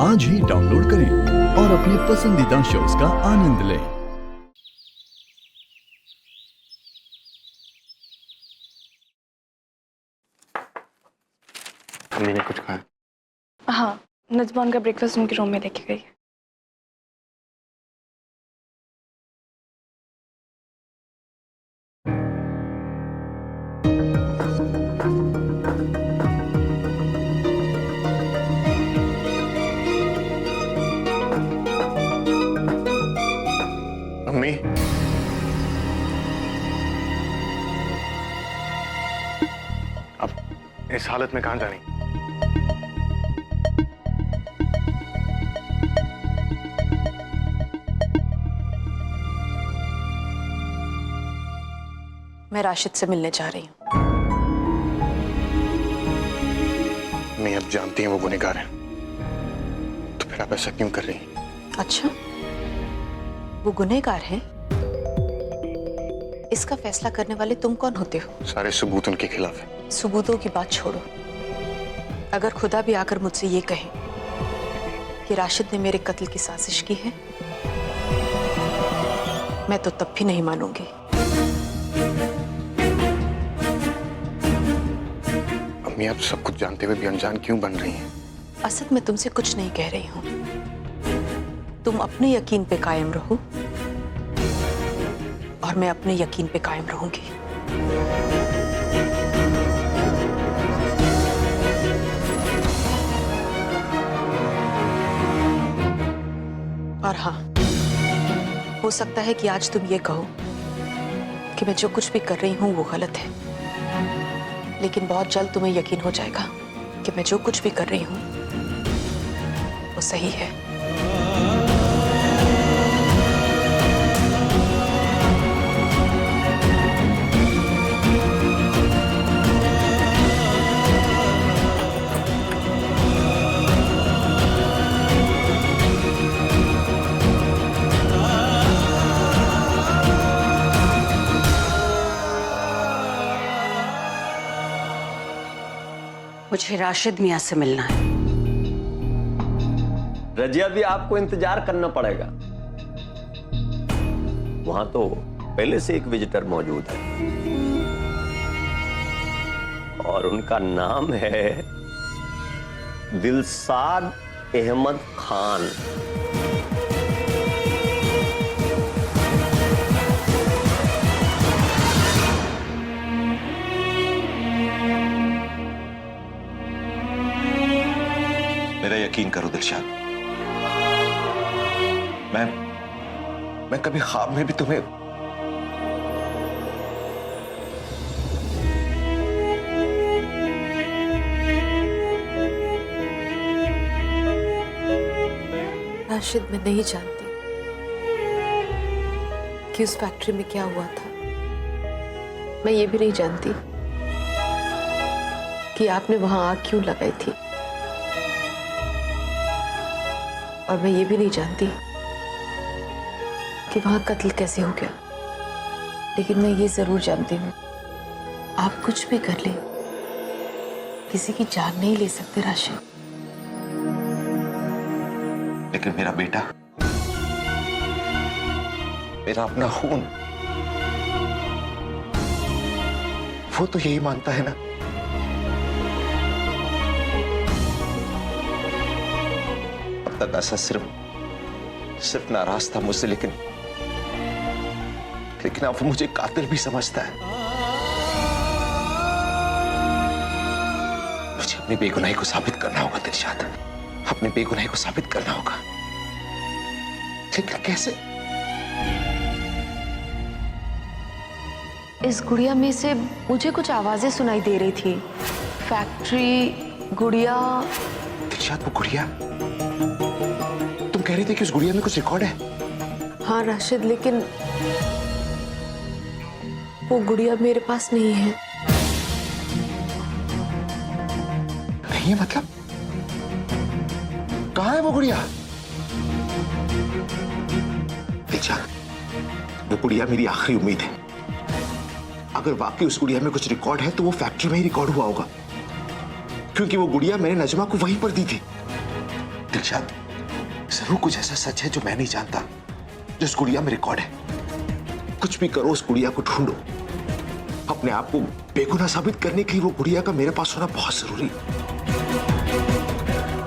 आज ही डाउनलोड करें और अपने पसंदीदा शोज का आनंद लें। अम्मी ने कुछ कहा? हाँ, नजमा उनका ब्रेकफास्ट उनके रूम में लेके गई है। अम्मी, अब इस हालत में कहां जानी? मैं राशिद से मिलने जा रही हूँ। नहीं, अब जानती हैं वो गुनहगार है, तो फिर आप ऐसा क्यों कर रही हैं? अच्छा, वो गुनहगार है? इसका फैसला करने वाले तुम कौन होते हो? सारे सबूत उनके खिलाफ है। सबूतों की बात छोड़ो। अगर खुदा भी आकर मुझसे ये कहे कि राशिद ने मेरे कत्ल की साजिश की है, मैं तो तब भी नहीं मानूंगी। अम्मी, आप सब कुछ जानते हुए भी अनजान क्यों बन रही हैं? असद, मैं तुमसे कुछ नहीं कह रही हूँ। तुम अपने यकीन पे कायम रहो और मैं अपने यकीन पे कायम रहूंगी। और हाँ, हो सकता है कि आज तुम ये कहो कि मैं जो कुछ भी कर रही हूं वो गलत है, लेकिन बहुत जल्द तुम्हें यकीन हो जाएगा कि मैं जो कुछ भी कर रही हूं वो सही है। मुझे राशिद मियां से मिलना है। रजिया भी आपको इंतजार करना पड़ेगा। वहां तो पहले से एक विजिटर मौजूद है और उनका नाम है दिलशाद अहमद खान। मेरा यकीन करो दिलशाद, मैं कभी ख्वाब में भी तुम्हें राशिद, मैं नहीं जानती कि उस फैक्ट्री में क्या हुआ था। मैं ये भी नहीं जानती कि आपने वहां आग क्यों लगाई थी, और मैं ये भी नहीं जानती कि वहां कत्ल कैसे हो गया। लेकिन मैं ये जरूर जानती हूँ, आप कुछ भी कर ले, किसी की जान नहीं ले सकते राशिद। लेकिन मेरा बेटा, मेरा अपना खून, वो तो यही मानता है ना। अब तक ऐसा सिर्फ नाराज था मुझसे, लेकिन अब वो मुझे कातिल भी समझता है। मुझे अपनी बेगुनाही को साबित करना होगा दिलशाद, अपनी बेगुनाही को साबित करना होगा। लेकिन कैसे? इस गुड़िया में से मुझे कुछ आवाजें सुनाई दे रही थी। फैक्ट्री, गुड़िया। दिलशाद, वो गुड़िया, तुम कह रही थी कि उस गुड़िया में कुछ रिकॉर्ड है। हाँ राशिद, लेकिन वो गुड़िया मेरे पास नहीं है। नहीं है मतलब? कहाँ है वो गुड़िया? दिलशाद, वो गुड़िया मेरी आखिरी उम्मीद है। अगर वाकई उस गुड़िया में कुछ रिकॉर्ड है तो वो फैक्ट्री में ही रिकॉर्ड हुआ होगा, क्योंकि वो गुड़िया मैंने नजमा को वहीं पर दी थी। दिलशाद, जरूर कुछ ऐसा सच है जो मैं नहीं जानता, जो उस गुड़िया में रिकॉर्ड है। कुछ भी करो, उस गुड़िया को ढूंढो। अपने आप को बेगुनाह साबित करने के लिए वो गुड़िया का मेरे पास होना बहुत जरूरी है।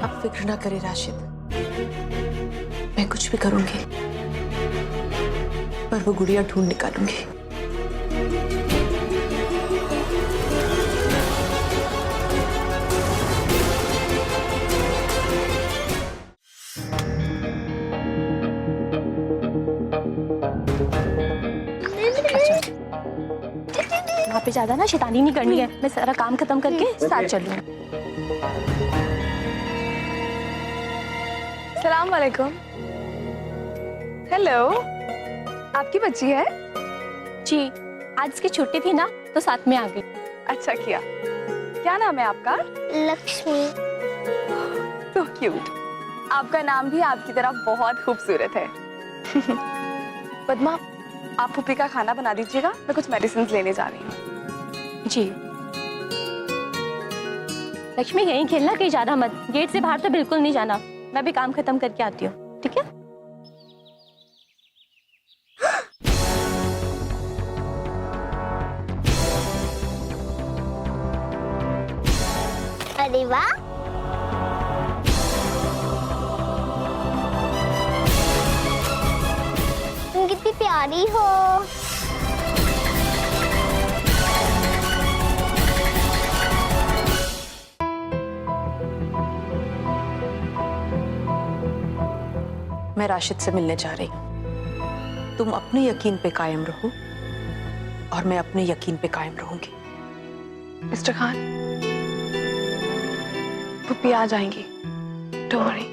आप फिक्र ना करें राशिद, मैं कुछ भी करूंगी पर वो गुड़िया ढूंढ निकालूंगी। वहाँ पे ज्यादा ना शैतानी नहीं करनी है। मैं सारा काम खत्म करके साथ चलूँ। सलाम वालेकुम। हेलो, आपकी बच्ची है? जी, आज इसकी छुट्टी थी ना तो साथ में आ गई। अच्छा किया। क्या नाम है आपका? लक्ष्मी। तो क्यूट। आपका नाम भी आपकी तरह बहुत खूबसूरत है। पद्मा, आप पुप्पी का खाना बना दीजिएगा, मैं कुछ मेडिसिन लेने जा रही हूँ। जी। लक्ष्मी यहीं खेलना, कहीं जाना मत। गेट से बाहर तो बिल्कुल नहीं जाना। मैं भी काम खत्म करके आती हूँ, ठीक है? अरे वाह, तुम कितनी प्यारी हो। मैं राशिद से मिलने जा रही हूँ। तुम अपने यकीन पे कायम रहो और मैं अपने यकीन पे कायम रहूंगी। मिस्टर खान, पुप्पी आ जाएंगी, डोंट वरी।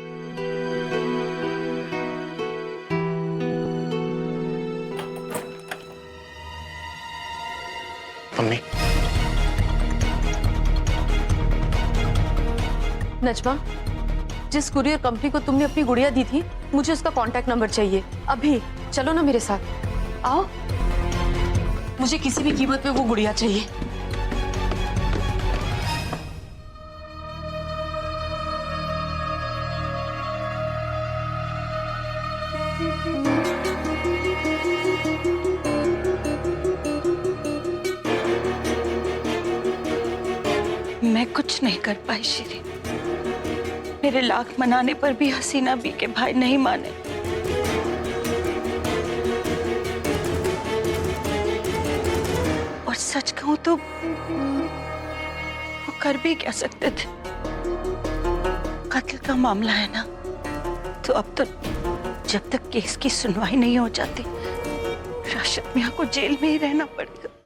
मम्मी, नजमा, जिस कुरियर कंपनी को तुमने अपनी गुड़िया दी थी, मुझे उसका कांटेक्ट नंबर चाहिए अभी। चलो ना मेरे साथ, आओ। मुझे किसी भी कीमत पे वो गुड़िया चाहिए। मैं कुछ नहीं कर पाई श्री। मेरे लाख मनाने पर भी हसीना बी के भाई नहीं माने। और सच कहूं तो वो कर भी क्या सकते थे। कत्ल का मामला है ना, तो अब तो जब तक केस की सुनवाई नहीं हो जाती, राशिद मियां को जेल में ही रहना पड़ेगा।